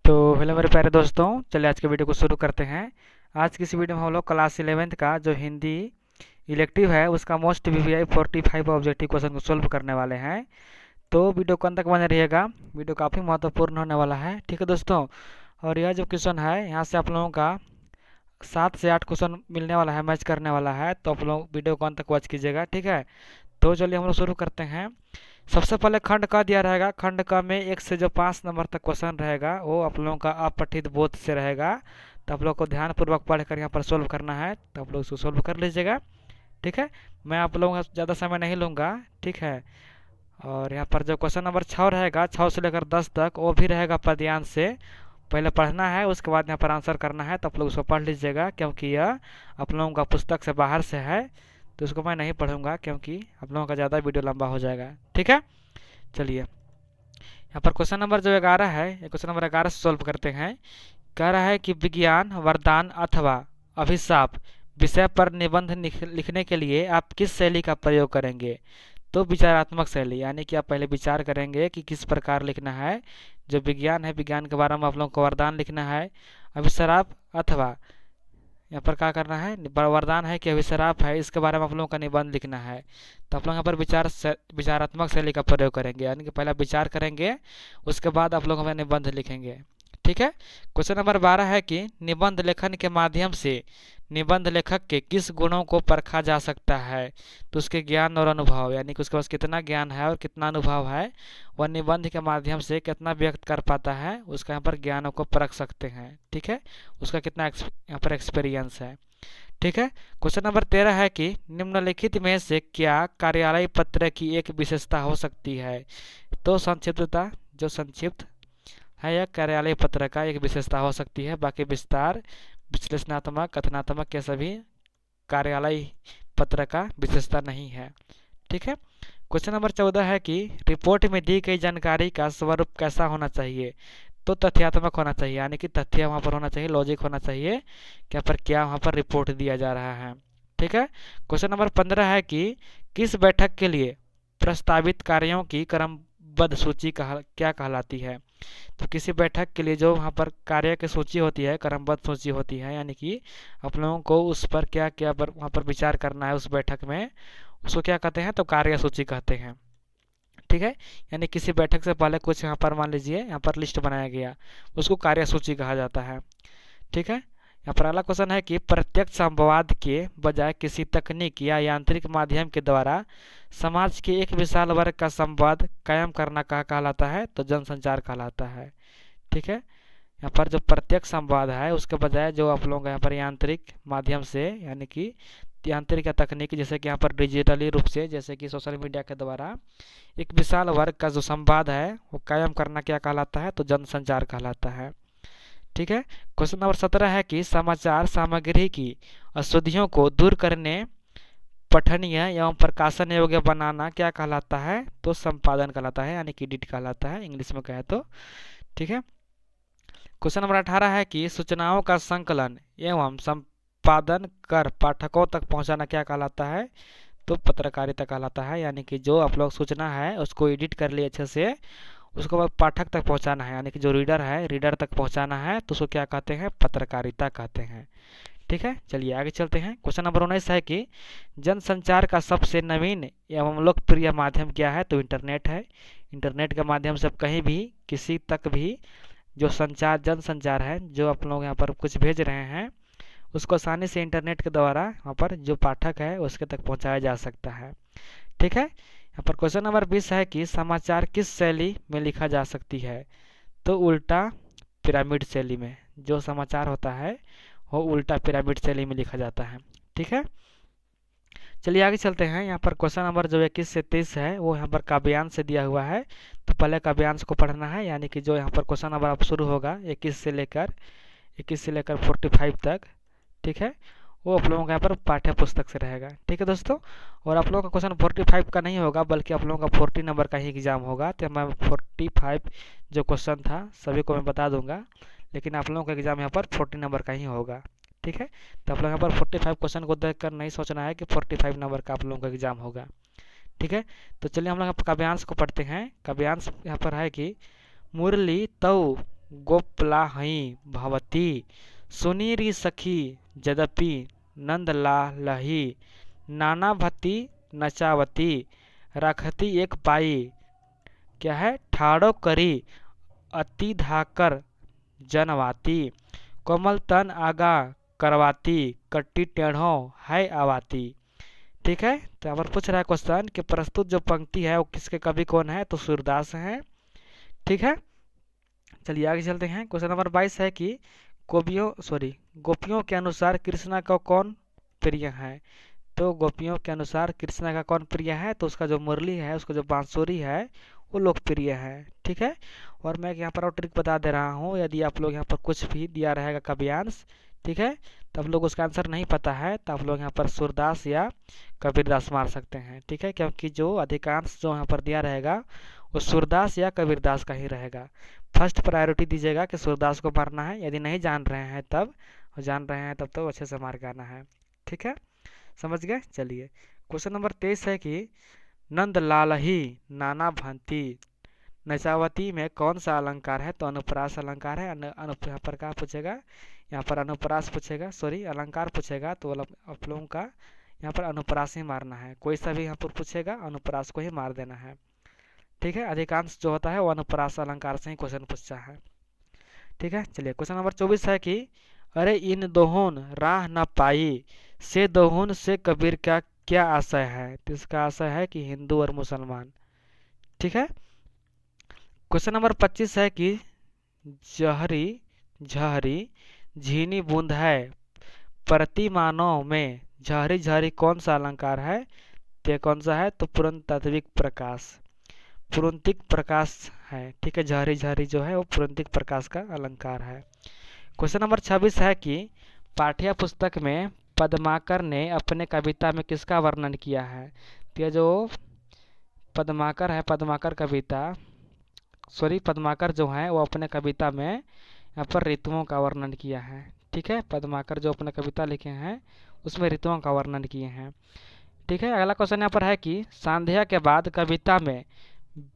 तो हेलो मेरे प्यारे दोस्तों, चलिए आज के वीडियो को शुरू करते हैं। आज की इस वीडियो में हम लोग क्लास 11th का जो हिंदी इलेक्टिव है उसका मोस्ट वीवीआई 45 ऑब्जेक्टिव क्वेश्चन को सोल्व करने वाले हैं। तो वीडियो को अंत तक बने रहिएगा, वीडियो काफ़ी महत्वपूर्ण होने वाला है। ठीक है दोस्तों, और यह जो क्वेश्चन है यहाँ से आप लोगों का 7 से 8 क्वेश्चन मिलने वाला है, मैच करने वाला है। तो आप लोग वीडियो को अंत तक वॉच कीजिएगा, ठीक है। तो चलिए हम लोग शुरू करते हैं। सबसे पहले खंड का दिया रहेगा, खंड का में 1 से जो 5 नंबर तक क्वेश्चन रहेगा वो आप लोगों का अपठित बोध से रहेगा। तो आप लोग को ध्यानपूर्वक पढ़कर यहाँ पर सोल्व करना है, तो आप लोग इसको सोल्व कर लीजिएगा, ठीक है। मैं आप लोगों का ज़्यादा समय नहीं लूँगा, ठीक है। और यहाँ पर जो क्वेश्चन नंबर 6 रहेगा, 6 से लेकर 10 तक, वो भी रहेगा पद्यांश से। पहले पढ़ना है, उसके बाद यहाँ पर आंसर करना है। तो आप लोग उसको पढ़ लीजिएगा, क्योंकि यह आप लोगों का पुस्तक से बाहर से है। तो इसको मैं नहीं पढ़ूंगा क्योंकि आप लोगों का ज़्यादा वीडियो लंबा हो जाएगा, ठीक है। चलिए यहाँ पर क्वेश्चन नंबर जो 11 है, ये क्वेश्चन नंबर 11 से सॉल्व करते हैं। कह रहा है कि विज्ञान वरदान अथवा अभिशाप विषय पर निबंध लिखने के लिए आप किस शैली का प्रयोग करेंगे। तो विचारात्मक शैली, यानी कि आप पहले विचार करेंगे कि किस प्रकार लिखना है। जो विज्ञान है, विज्ञान के बारे में आप लोगों को वरदान लिखना है। अभिशाप अथवा यहाँ पर क्या करना है, वरदान है कि अभिशाप है, इसके बारे में आप लोगों का निबंध लिखना है। तो आप लोग यहाँ पर विचारात्मक शैली का प्रयोग करेंगे, यानी कि पहला विचार करेंगे, उसके बाद आप लोग हमें निबंध लिखेंगे, ठीक है। क्वेश्चन नंबर 12 है कि निबंध लेखन के माध्यम से निबंध लेखक के किस गुणों को परखा जा सकता है। तो उसके ज्ञान और अनुभव, यानी कि उसके पास कितना ज्ञान है और कितना अनुभव है, वह निबंध के माध्यम से कितना व्यक्त कर पाता है, उसका यहाँ पर ज्ञानों को परख सकते हैं, ठीक है। उसका कितना यहाँ पर एक्सपीरियंस है, ठीक है। क्वेश्चन नंबर 13 है कि निम्नलिखित में से क्या कार्यालय पत्र की एक विशेषता हो सकती है। तो संक्षिप्तता, जो संक्षिप्त है, यह कार्यालय पत्र का एक विशेषता हो सकती है। बाकी विस्तार, विश्लेषणात्मक, कथनात्मक, ये सभी कार्यालय पत्र का विशेषता नहीं है, ठीक है। क्वेश्चन नंबर 14 है कि रिपोर्ट में दी गई जानकारी का स्वरूप कैसा होना चाहिए। तो तथ्यात्मक होना चाहिए, यानी कि तथ्य वहाँ पर होना चाहिए, लॉजिक होना चाहिए क्या पर क्या वहाँ पर रिपोर्ट दिया जा रहा है, ठीक है। क्वेश्चन नंबर 15 है कि किस बैठक के लिए प्रस्तावित कार्यों की क्रमबद्ध सूची क्या कहलाती है। तो किसी बैठक के लिए जो वहाँ पर कार्य की सूची होती है, क्रमबद्ध सूची होती है, यानी कि आप लोगों को उस पर क्या क्या वहाँ पर विचार करना है उस बैठक में, उसको क्या कहते हैं, तो कार्य सूची कहते हैं, ठीक है। यानी किसी बैठक से पहले कुछ यहाँ पर मान लीजिए यहाँ पर लिस्ट बनाया गया, उसको कार्य सूची कहा जाता है, ठीक है। यहाँ पर अगला क्वेश्चन है कि प्रत्यक्ष संवाद के बजाय किसी तकनीक या यांत्रिक माध्यम के द्वारा समाज के एक विशाल वर्ग का संवाद कायम करना कहलाता है। तो जनसंचार कहलाता है, ठीक है। यहाँ पर जो प्रत्यक्ष संवाद है उसके बजाय जो आप लोग यहाँ पर यांत्रिक माध्यम से, यानी कि यांत्रिक या तकनीक, जैसे कि यहाँ पर डिजिटली रूप से, जैसे कि सोशल मीडिया के द्वारा एक विशाल वर्ग का जो संवाद है वो कायम करना क्या कहलाता है, तो जनसंचार कहलाता है, ठीक है। क्वेश्चन नंबर 17 है कि समाचार सामग्री की अशुद्धियों को दूर करने, पठनीय एवं प्रकाशन योग्य बनाना क्या कहलाता है, तो संपादन कहलाता है, यानी कि एडिट कहलाता है इंग्लिश में कहे तो, ठीक है। क्वेश्चन नंबर 18 है कि सूचनाओं का संकलन एवं संपादन कर पाठकों तक पहुंचाना क्या कहलाता है, तो पत्रकारिता कहलाता है। यानी कि जो आप लोग सूचना है उसको एडिट कर लिए अच्छे से, उसको बाद पाठक तक पहुंचाना है, यानी कि जो रीडर है, रीडर तक पहुंचाना है, तो उसको क्या कहते हैं, पत्रकारिता कहते हैं, ठीक है। चलिए आगे चलते हैं। क्वेश्चन नंबर 19 है कि जनसंचार का सबसे नवीन एवं लोकप्रिय माध्यम क्या है, तो इंटरनेट है। इंटरनेट के माध्यम से आप कहीं भी किसी तक भी जो संचार, जनसंचार है, जो आप लोग यहाँ पर कुछ भेज रहे हैं उसको आसानी से इंटरनेट के द्वारा वहाँ पर जो पाठक है उसके तक पहुँचाया जा सकता है, ठीक है। यहाँ पर क्वेश्चन नंबर 20 है कि समाचार किस शैली में लिखा जा सकती है। तो उल्टा पिरामिड शैली में, जो समाचार होता है वो उल्टा पिरामिड शैली में लिखा जाता है, ठीक है। चलिए आगे चलते हैं। यहाँ पर क्वेश्चन नंबर जो 21 से 23 है वो यहाँ पर काव्यांश से दिया हुआ है। तो पहले काव्यांश को पढ़ना है, यानी कि जो यहाँ पर क्वेश्चन नंबर अब शुरू होगा 21 से लेकर 45 तक, ठीक है, वो आप लोगों का यहाँ पर पाठ्य पुस्तक से रहेगा, ठीक है दोस्तों। और आप लोगों का क्वेश्चन 45 का नहीं होगा, बल्कि आप लोगों का 40 नंबर का ही एग्जाम होगा। तो मैं 45 जो क्वेश्चन था सभी को मैं बता दूंगा, लेकिन आप लोगों का एग्जाम यहाँ पर 40 नंबर का ही होगा, ठीक है। तो आप लोग यहाँ पर 45 क्वेश्चन को देख कर नहीं सोचना है कि 45 नंबर का आप लोगों का एग्जाम होगा, ठीक है। तो चलिए हम लोग काव्यांश को पढ़ते हैं। काव्यांश यहाँ पर है कि मुरली तऊ गोपलाहई भवती, सुनी री सखी यद्यपि नंदलालही, नानाभती नचावती, रखती एक पाई, क्या है, ठाड़ो करी अति धाकर जनवाती, कोमल तन आगा करवाती, कट्टी टेढ़ों है आवाती। ठीक है, तो यहाँ पर पूछ रहा है क्वेश्चन कि प्रस्तुत जो पंक्ति है वो किसके कवि कौन है, तो सूरदास हैं। ठीक है, चलिए आगे चलते हैं। क्वेश्चन नंबर 22 है कि गोपियों के अनुसार कृष्णा का कौन प्रिय है। तो गोपियों के अनुसार कृष्णा का कौन प्रिय है, तो उसका जो मुरली है, उसका जो बांसुरी है वो लोकप्रिय है। ठीक है, और मैं यहाँ पर और ट्रिक बता दे रहा हूँ, यदि आप लोग यहाँ पर कुछ भी दिया रहेगा काव्यांश, ठीक है, तो आप लोग उसका आंसर नहीं पता है तो आप लोग यहाँ पर सूरदास या कबीरदास मार सकते हैं। ठीक है, क्योंकि जो अधिकांश जो यहाँ पर दिया रहेगा वो सूरदास या कबीरदास का ही रहेगा। फर्स्ट प्रायोरिटी दीजिएगा कि सूरदास को मारना है, यदि नहीं जान रहे हैं तब, और जान रहे हैं तब तो अच्छे से मार के आना है। ठीक है, समझ गए। चलिए क्वेश्चन नंबर 23 है कि नंदलालही नाना भंती नचावती में कौन सा अलंकार है, तो अनुप्रास अलंकार है। यहाँ पर क्या पूछेगा, यहाँ पर अनुप्रास पूछेगा, सॉरी अलंकार पूछेगा, तो आप लोगों का यहाँ पर अनुप्रास ही मारना है। कोई सा भी यहाँ पर पूछेगा अनुप्रास को ही मार देना है। ठीक है, अधिकांश जो होता है वो अनुप्रास अलंकार से ही क्वेश्चन पूछता है। ठीक है, चलिए क्वेश्चन नंबर 24 है कि अरे इन दोहोन राह न पाई से दोहोन से कबीर का क्या आशय है, तो इसका आशय है कि हिंदू और मुसलमान। ठीक है, क्वेश्चन नंबर 25 है कि जहरी झहरी झीनी बूंद है प्रतिमानों में झहरी झहरी कौन सा अलंकार है, तो कौन सा है, तो पुरंतात्विक प्रकाश, पुरंतिक प्रकाश है। ठीक है, झहरी झहरी जो है वो पुरंतिक प्रकाश का अलंकार है। क्वेश्चन नंबर 26 है कि पाठ्य पुस्तक में पद्माकर ने अपने कविता में किसका वर्णन किया है, तो जो पद्माकर है, पद्माकर कविता पद्माकर जो है वो अपने कविता में यहाँ पर ऋतुओं का वर्णन किया है। ठीक है, पद्माकर जो अपने कविता लिखे हैं उसमें ऋतुओं का वर्णन किए हैं। ठीक है, अगला क्वेश्चन यहाँ पर है कि संध्या के बाद कविता में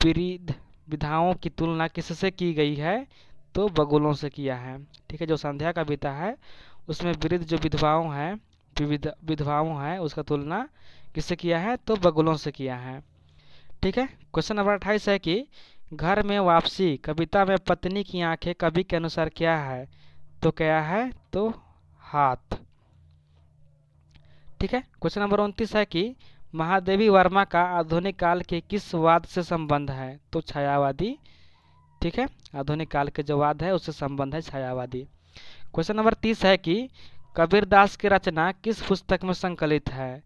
विविध विधाओं की तुलना किससे की गई है, तो बगुलों से किया है। ठीक है, जो संध्या कविता है उसमें विविध जो विधवाओं हैं, विविध विधवाओं हैं, उसका तुलना किससे किया है, तो बगुलों से किया है। ठीक है, क्वेश्चन नंबर 28 है कि घर में वापसी कविता में पत्नी की आंखें कवि के अनुसार क्या है, तो क्या है, तो हाथ। ठीक है, क्वेश्चन नंबर 29 है कि महादेवी वर्मा का आधुनिक काल के किस वाद से संबंध है, तो छायावादी। ठीक है, आधुनिक काल के जो वाद है उससे संबंध है छायावादी। क्वेश्चन नंबर 30 है कि कबीरदास की रचना किस पुस्तक में संकलित है,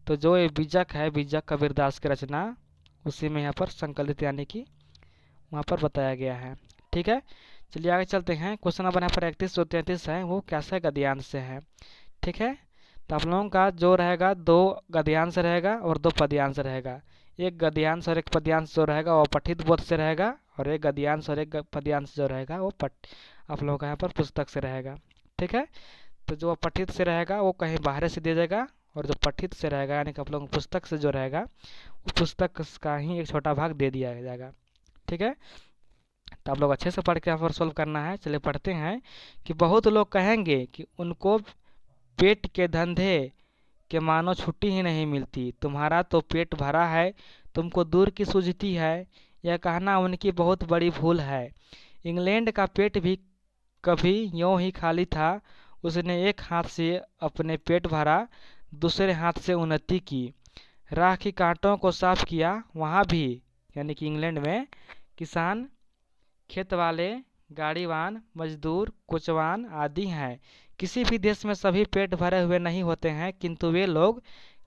तो जो ये बीजक है, बीजक कबीरदास की रचना उसी में यहाँ पर संकलित यानी कि वहाँ पर बताया गया है। ठीक है, चलिए आगे चलते हैं। क्वेश्चन नंबर यहाँ पर 31 जो 33 है वो कैसे गद्यांश से है। ठीक है, तो आप लोगों का जो रहेगा 2 गद्यांश रहेगा और 2 पद्यांश रहेगा। एक गद्यांश और एक पद्यांश जो रहेगा वो पठित बोध से रहेगा, और एक गद्यांश और एक पद्यांश जो रहेगा वो आप लोगों का यहाँ पर पुस्तक से रहेगा। ठीक है, तो जो पठित से रहेगा वो कहीं बाहर से दिया जाएगा, और जो पठित से रहेगा यानी कि आप लोगों को पुस्तक से जो रहेगा वो पुस्तक का ही एक छोटा भाग दे दिया जाएगा। ठीक है, तो आप लोग अच्छे से पढ़ के यहाँ पर सोल्व करना है। चलिए पढ़ते हैं कि बहुत लोग कहेंगे कि उनको पेट के धंधे के मानो छुट्टी ही नहीं मिलती, तुम्हारा तो पेट भरा है, तुमको दूर की सूझती है, यह कहना उनकी बहुत बड़ी भूल है। इंग्लैंड का पेट भी कभी यूं ही खाली था, उसने एक हाथ से अपने पेट भरा, दूसरे हाथ से उन्नति की, राह की कांटों को साफ किया, वहाँ भी यानी कि इंग्लैंड में किसान, खेत वाले, गाड़ीवान, मजदूर, कोचवान आदि हैं। किसी भी देश में सभी पेट भरे हुए नहीं होते हैं, किंतु वे लोग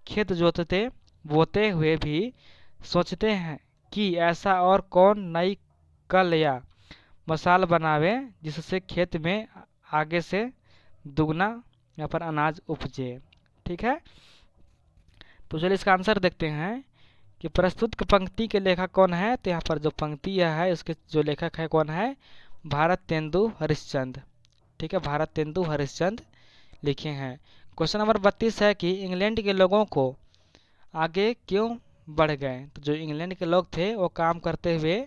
खेत जोतते बोते हुए भी सोचते हैं कि ऐसा और कौन नई कल या मसाल बनावे जिससे खेत में आगे से दुगना यहाँ पर अनाज उपजे। ठीक है, तो चलिए इसका आंसर देखते हैं कि प्रस्तुत पंक्ति के लेखक कौन है, तो यहाँ पर जो पंक्ति यह है उसके जो लेखक है कौन है, भारतेंदु हरिश्चंद्र। ठीक है, भारतेंदु हरिश्चंद्र लिखे हैं। क्वेश्चन नंबर 32 है कि इंग्लैंड के लोगों को आगे क्यों बढ़ गए, तो जो इंग्लैंड के लोग थे वो काम करते हुए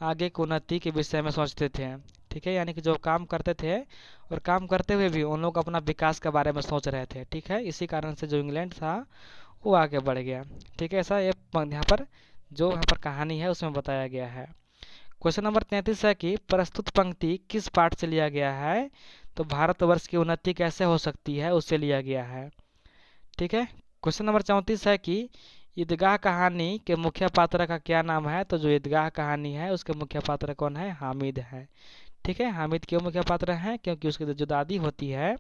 आगे की उन्नति के विषय में सोचते थे। ठीक है, यानी कि जो काम करते थे और काम करते हुए भी उन लोग अपना विकास के बारे में सोच रहे थे। ठीक है, इसी कारण से जो इंग्लैंड था वो आगे बढ़ गया। ठीक है, ऐसा ये यहाँ पर जो यहाँ पर कहानी है उसमें बताया गया है। क्वेश्चन नंबर 33 है कि प्रस्तुत पंक्ति किस पाठ से लिया गया है? तो भारतवर्ष की उन्नति कैसे हो सकती है उससे लिया गया है। ठीक है, क्वेश्चन नंबर 34 है कि ईदगाह कहानी के मुख्य पात्र का क्या नाम है? तो जो ईदगाह कहानी है उसके मुख्य पात्र कौन है? हामिद है। ठीक है, हामिद क्यों मुख्य पात्र हैं? क्योंकि उसकी जो दादी होती है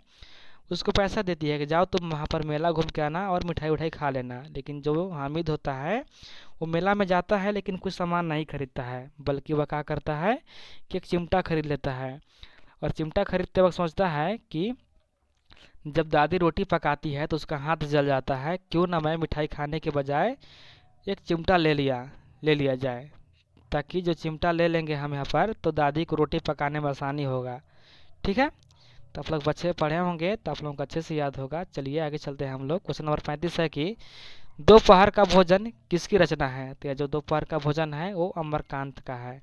उसको पैसा देती है कि जाओ तुम वहाँ पर मेला घूम के आना और मिठाई उठाई खा लेना, लेकिन जो हामिद होता है वो मेला में जाता है लेकिन कुछ सामान नहीं खरीदता है, बल्कि वह क्या करता है कि एक चिमटा खरीद लेता है। और चिमटा खरीदते वक्त सोचता है कि जब दादी रोटी पकाती है तो उसका हाथ जल जाता है, क्यों ना मैं मिठाई खाने के बजाय एक चिमटा ले लिया जाए, ताकि जो चिमटा ले लेंगे हम यहाँ पर तो दादी को रोटी पकाने में आसानी होगा। ठीक है, तो आप लोग बच्चे पढ़े होंगे तो आप लोगों को अच्छे से याद होगा। चलिए आगे चलते हैं हम लोग। क्वेश्चन नंबर 35 है कि दोपहर का भोजन किसकी रचना है? तो यह जो दोपहर का भोजन है वो अमरकांत का है।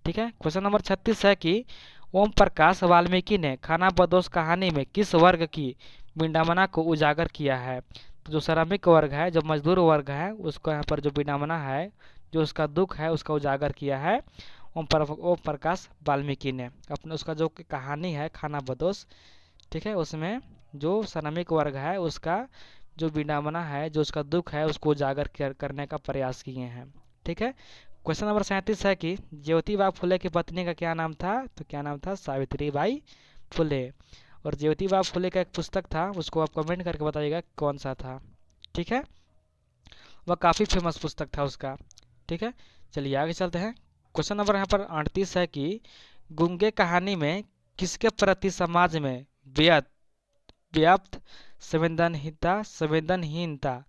ठीक है, क्वेश्चन नंबर 36 है कि ओम प्रकाश वाल्मीकि ने खानाबदोश कहानी में किस वर्ग की विडंबना को उजागर किया है? तो जो श्रमिक वर्ग है, जो मजदूर वर्ग है, उसको यहाँ पर जो विडंबना है, जो उसका दुख है, उसका उजागर किया है ओम प्रकाश वाल्मीकि ने अपने उसका जो कहानी है खानाबदोश। ठीक है, उसमें जो श्रमिक वर्ग है उसका जो विडंबना है, जो उसका दुख है, उसको उजागर करने का प्रयास किए हैं। ठीक है, क्वेश्चन नंबर 37 है कि ज्योतिबा फुले की पत्नी का क्या नाम था? तो क्या नाम था? सावित्रीबाई फुले। और ज्योतिबा फुले का एक पुस्तक था, उसको आप कमेंट करके बताइएगा कौन सा था। ठीक है, वह काफ़ी फेमस पुस्तक था उसका। ठीक है, चलिए आगे चलते हैं। क्वेश्चन नंबर यहाँ पर 38 है कि गुंगे कहानी में किसके प्रति समाज में व्याप्त संवेदनहीनता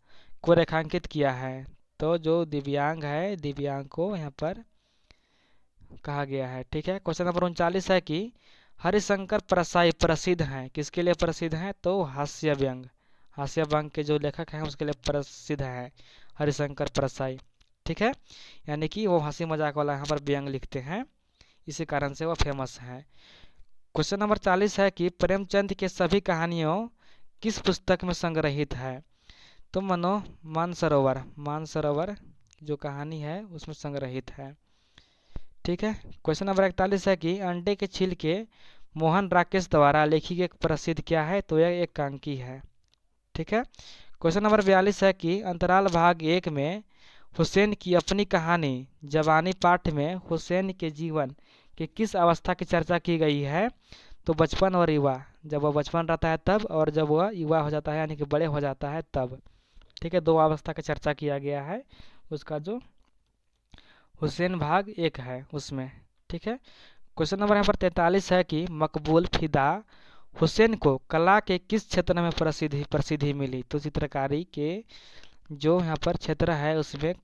को रेखांकित किया है? तो जो दिव्यांग है, दिव्यांग को यहाँ पर कहा गया है। ठीक है, क्वेश्चन नंबर 39 है कि हरिशंकर परसाई प्रसिद्ध हैं, किसके लिए प्रसिद्ध हैं? तो हास्य व्यंग के जो लेखक हैं उसके लिए प्रसिद्ध हैं हरिशंकर परसाई। ठीक है, यानी कि वो हंसी मजाक वाला यहाँ पर व्यंग लिखते हैं, इसी कारण से वो फेमस है। क्वेश्चन नंबर 40 है कि प्रेमचंद के सभी कहानियों किस पुस्तक में संग्रहित है? तो मानसरोवर जो कहानी है उसमें संग्रहित है। ठीक है, क्वेश्चन नंबर 41 है कि अंडे के छिलके मोहन राकेश द्वारा लिखी गई प्रसिद्ध क्या है? तो यह एक कांकी है। ठीक है, क्वेश्चन नंबर 42 है कि अंतराल भाग 1 में हुसैन की अपनी कहानी जवानी पाठ में हुसैन के जीवन के किस अवस्था की चर्चा की गई है? तो बचपन और युवा, जब वह बचपन रहता है तब, और जब वह युवा हो जाता है यानी कि बड़े हो जाता है तब। ठीक है, दो अवस्था की चर्चा किया गया है उसका जो हुसैन भाग 1 है उसमें। ठीक है, क्वेश्चन नंबर यहाँ पर 43 है कि मकबूल फिदा हुसैन को कला के किस क्षेत्र में प्रसिद्धि मिली? तो चित्रकारी के जो यहाँ पर क्षेत्र है उसमें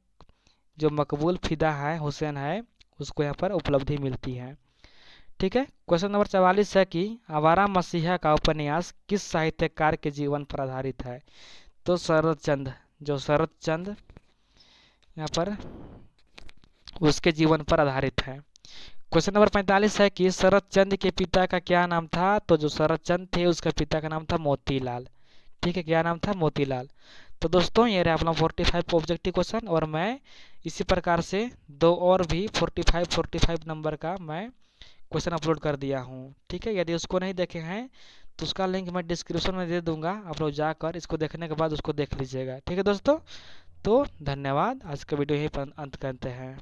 जो मकबूल फिदा है हुसैन है उसको यहाँ पर उपलब्धि मिलती है। ठीक है, क्वेश्चन नंबर 44 है कि आवारा मसीहा का उपन्यास किस साहित्यकार के जीवन पर आधारित है? तो शरद चंद यहाँ पर उसके जीवन पर आधारित है। क्वेश्चन नंबर 45 है कि शरद चंद के पिता का क्या नाम था? तो जो शरद चंद थे उसका पिता का नाम था मोतीलाल। ठीक है, क्या नाम था? मोतीलाल। तो दोस्तों ये रहे अपना 45 ऑब्जेक्टिव क्वेश्चन, और मैं इसी प्रकार से दो और भी 45 नंबर का मैं क्वेश्चन अपलोड कर दिया हूँ। ठीक है, यदि उसको नहीं देखे हैं तो उसका लिंक मैं डिस्क्रिप्शन में दे दूंगा, आप लोग जाकर इसको देखने के बाद उसको देख लीजिएगा। ठीक है दोस्तों, तो धन्यवाद, आज का वीडियो यहीं पर अंत करते हैं।